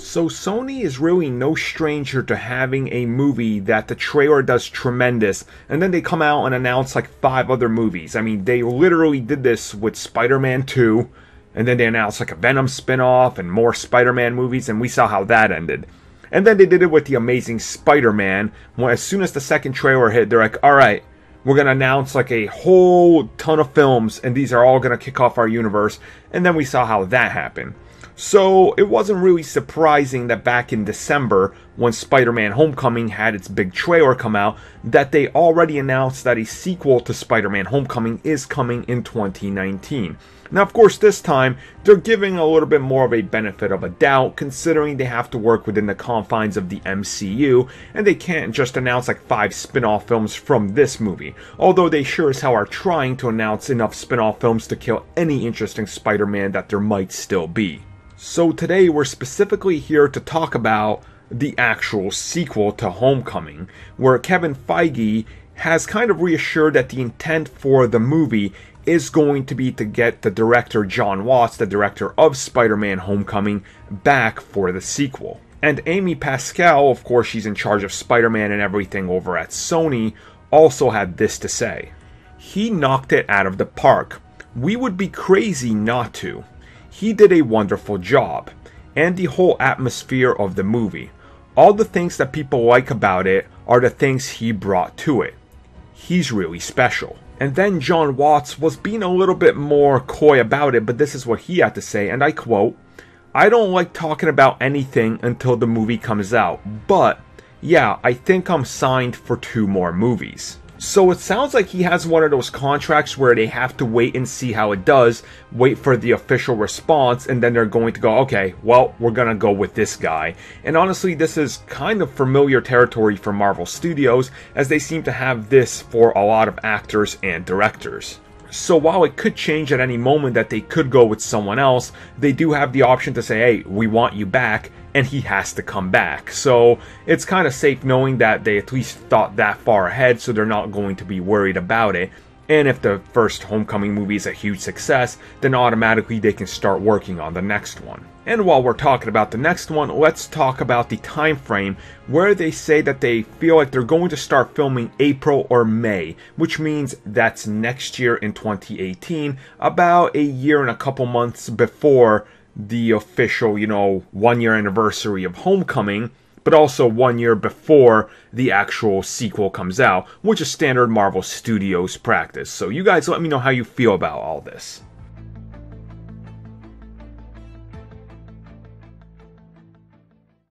So Sony is really no stranger to having a movie that the trailer does tremendous, and then they come out and announce like 5 other movies. I mean, they literally did this with Spider-Man 2, and then they announced like a Venom spin-off and more Spider-Man movies, and we saw how that ended. And then they did it with The Amazing Spider-Man, when as soon as the second trailer hit, they're like, alright, we're going to announce like a whole ton of films, and these are all going to kick off our universe, and then we saw how that happened. So it wasn't really surprising that back in December, when Spider-Man Homecoming had its big trailer come out, that they already announced that a sequel to Spider-Man Homecoming is coming in 2019. Now, of course, this time, they're giving a little bit more of a benefit of a doubt, considering they have to work within the confines of the MCU, and they can't just announce like 5 spin-off films from this movie, although they sure as hell are trying to announce enough spin-off films to kill any interesting Spider-Man that there might still be. So today we're specifically here to talk about the actual sequel to Homecoming, where Kevin Feige has kind of reassured that the intent for the movie is going to be to get the director Jon Watts, the director of Spider-Man Homecoming, back for the sequel. And Amy Pascal, of course she's in charge of Spider-Man and everything over at Sony, also had this to say. He knocked it out of the park. We would be crazy not to. He did a wonderful job, and the whole atmosphere of the movie. All the things that people like about it are the things he brought to it. He's really special. And then Jon Watts was being a little bit more coy about it, but this is what he had to say, and I quote, "I don't like talking about anything until the movie comes out, but yeah, I think I'm signed for 2 more movies." So it sounds like he has one of those contracts where they have to wait and see how it does, wait for the official response, and then they're going to go, okay, well, we're gonna go with this guy. And honestly, this is kind of familiar territory for Marvel Studios, as they seem to have this for a lot of actors and directors. So while it could change at any moment that they could go with someone else, they do have the option to say, hey, we want you back, and he has to come back. So it's kind of safe knowing that they at least thought that far ahead, so they're not going to be worried about it. And if the first Homecoming movie is a huge success, then automatically they can start working on the next one. And while we're talking about the next one, let's talk about the time frame where they say that they feel like they're going to start filming April or May, which means that's next year in 2018, about a year and a couple months before the official, 1-year anniversary of Homecoming, but also 1 year before the actual sequel comes out, which is standard Marvel Studios practice. So you guys let me know how you feel about all this.